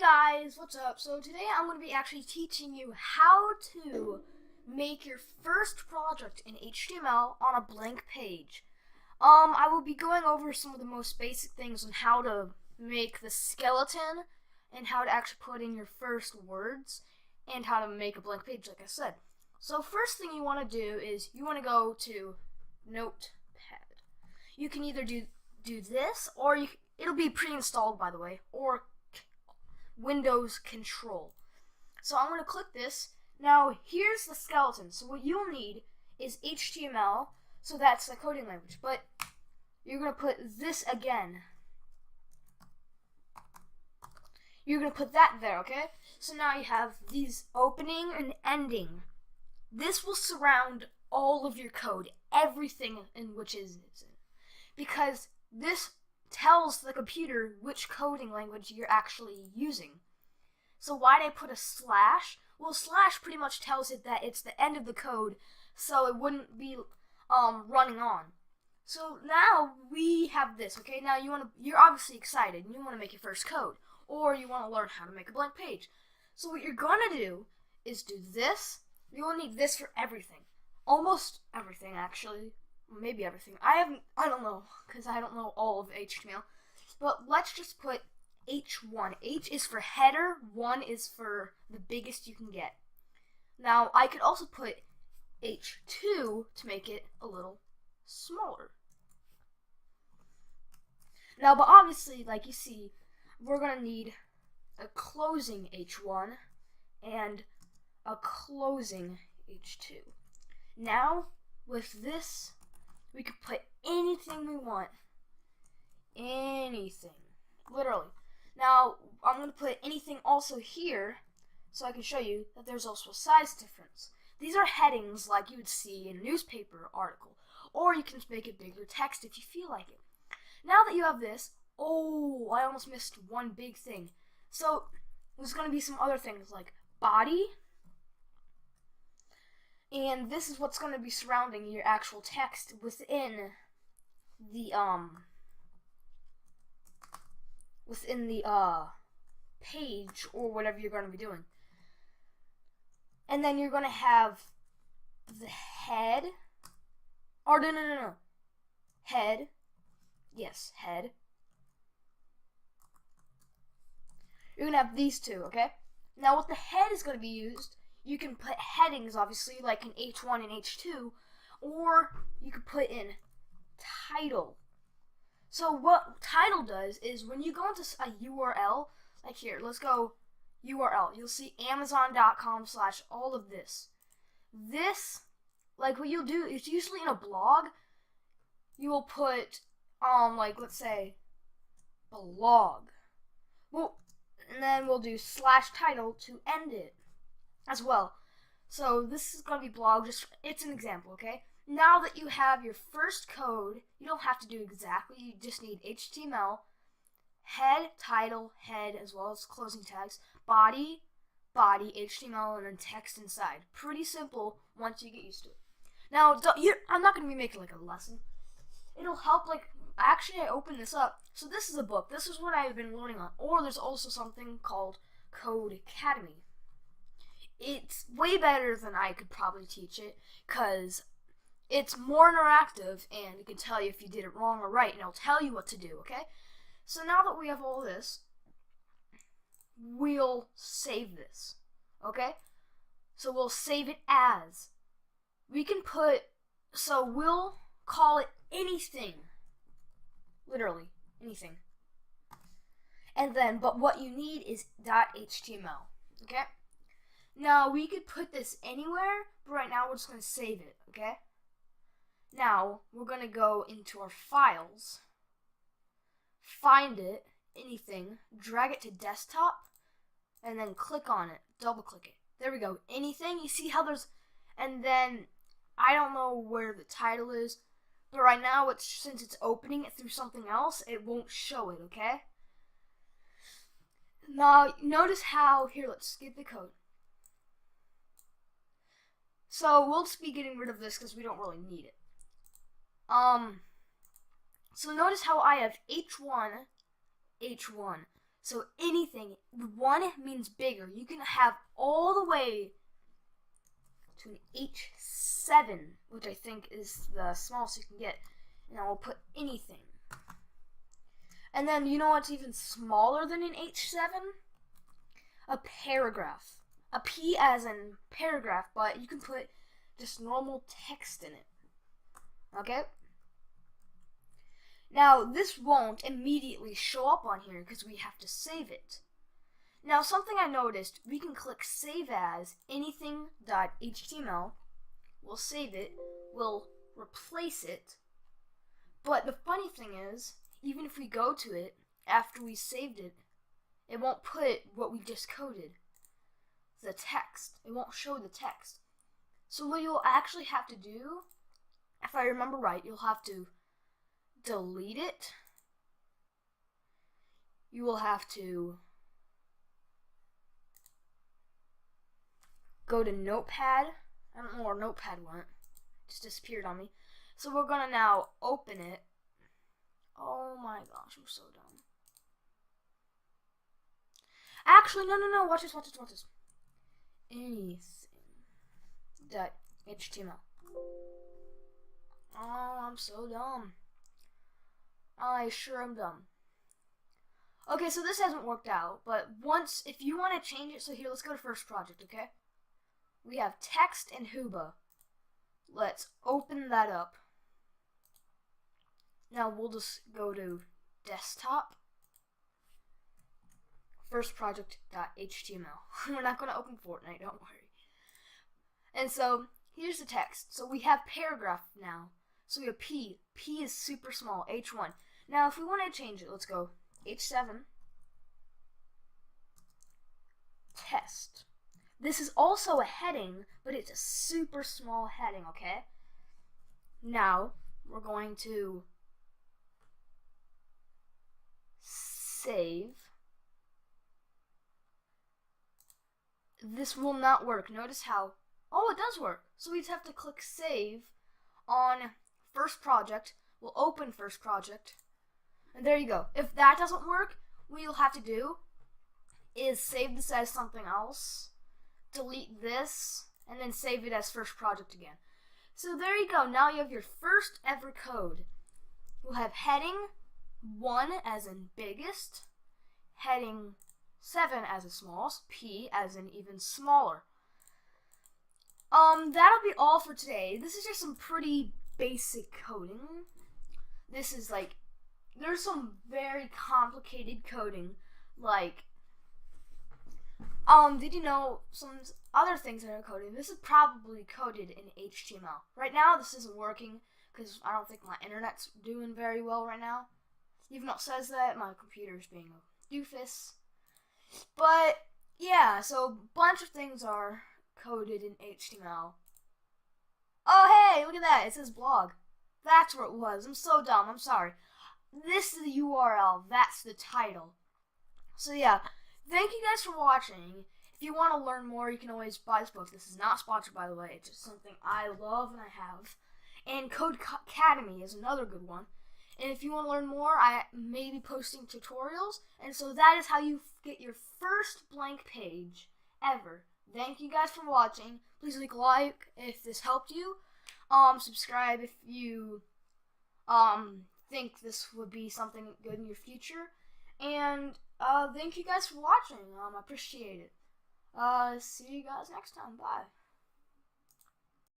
guys, what's up? So today I'm going to be actually teaching you how to make your first project in HTML on a blank page. I will be going over some of the most basic things on how to make the skeleton and how to actually put in your first words and how to make a blank page, like I said. So first thing you want to do is you want to go to Notepad. You can either do this, or it'll be pre-installed, by the way, or Windows Control. So I'm going to click this. Now here's the skeleton. So what you'll need is HTML, so that's the coding language, but you're going to put this again. You're going to put that there, okay? So now you have these opening and ending. This will surround all of your code, everything in which is in, because this tells the computer which coding language you're actually using. So why did I put a slash? Well, slash pretty much tells it that it's the end of the code, so it wouldn't be running on. So now we have this, okay? Now you're obviously excited and you want to make your first code, or you want to learn how to make a blank page. So what you're gonna do is do this. You will need this for everything, almost everything actually. Maybe everything. I don't know, because I don't know all of HTML. But let's just put H1. H is for header, 1 is for the biggest you can get. Now, I could also put H2 to make it a little smaller. Now, but obviously, like you see, we're going to need a closing H1 and a closing H2. Now, with this, we could put anything we want. Anything. Literally. Now, I'm going to put anything also here so I can show you that there's also a size difference. These are headings like you would see in a newspaper article. Or you can make it bigger text if you feel like it. Now that you have this, oh, I almost missed one big thing. So, there's going to be some other things like body. And this is what's going to be surrounding your actual text within the page or whatever you're going to be doing. And then you're going to have the head. Or no. Head. Yes, head. You're going to have these two, okay? Now what the head is going to be used, you can put headings, obviously, like in H1 and H2, or you could put in title. So what title does is when you go into a URL, like here, let's go URL. You'll see Amazon.com/all of this. This, like what you'll do, is usually in a blog, you will put, like let's say, blog. Well, and then we'll do /title to end it as well. So this is going to be blog, it's an example, okay? Now that you have your first code, you don't have to do exactly, you just need HTML, head, title, head, as well as closing tags, body, HTML, and then text inside. Pretty simple once you get used to it. Now, I'm not going to be making like a lesson. It'll help, like, actually I opened this up. So this is a book. This is what I've been learning on. Or there's also something called Codecademy. It's way better than I could probably teach it, because it's more interactive and it can tell you if you did it wrong or right, and it'll tell you what to do, okay? So now that we have all this, we'll save this, okay? So we'll save it as. We can put, so we'll call it anything. Literally, anything. And then, but what you need is .html, okay? Now, we could put this anywhere, but right now we're just going to save it, okay? Now, we're going to go into our files, find it, anything, drag it to desktop, and then click on it, double click it. There we go, anything. You see how there's, and then, I don't know where the title is, but right now, since it's opening it through something else, it won't show it, okay? Now, notice how, here, let's skip the code. So we'll just be getting rid of this because we don't really need it. So notice how I have H1, So anything, 1 means bigger. You can have all the way to an H7, which I think is the smallest you can get. And I will put anything. And then you know what's even smaller than an H7? A paragraph. A P as in paragraph, but you can put just normal text in it. Okay? Now, this won't immediately show up on here because we have to save it. Now, something I noticed, we can click Save As anything.html. We'll save it. We'll replace it. But the funny thing is, even if we go to it after we saved it, it won't put what we just coded. The text. It won't show the text. So what you'll actually have to do, if I remember right, you'll have to delete it. You will have to go to Notepad. I don't know where Notepad went. It just disappeared on me. So we're gonna now open it. Oh my gosh, I'm so dumb. Actually, no. Watch this. Anything.html. Oh, I'm so dumb. I sure am dumb. Okay, so this hasn't worked out, but if you want to change it, so here, let's go to first project, okay? We have text and Huba. Let's open that up. Now we'll just go to desktop. First project.html. We're not going to open Fortnite, don't worry. And so here's the text. So we have paragraph now. So we have P. P is super small, H1. Now if we want to change it, let's go H7. Test. This is also a heading, but it's a super small heading, okay? Now we're going to save. This will not work. Notice how, oh, it does work. So we just have to click save on first project. We'll open first project. And there you go. If that doesn't work, what you'll have to do is save this as something else, delete this, and then save it as first project again. So there you go. Now you have your first ever code. We'll have heading 1 as in biggest, heading 7 as in smallest, P as in even smaller. That'll be all for today. This is just some pretty basic coding. This is like, there's some very complicated coding, like, did you know some other things that are coded? This is probably coded in HTML. Right now, this isn't working because I don't think my internet's doing very well right now. Even though it says that, my computer's being a doofus. But, yeah, so a bunch of things are coded in HTML. Oh, hey, look at that. It says blog. That's where it was. I'm so dumb. I'm sorry. This is the URL. That's the title. So, yeah. Thank you guys for watching. If you want to learn more, you can always buy this book. This is not sponsored, by the way. It's just something I love and I have. And Code Academy is another good one. And if you want to learn more, I may be posting tutorials. And so that is how you get your first blank page ever. Thank you guys for watching. Please leave a like if this helped you. Subscribe if you think this would be something good in your future. And thank you guys for watching. I appreciate it. See you guys next time. Bye.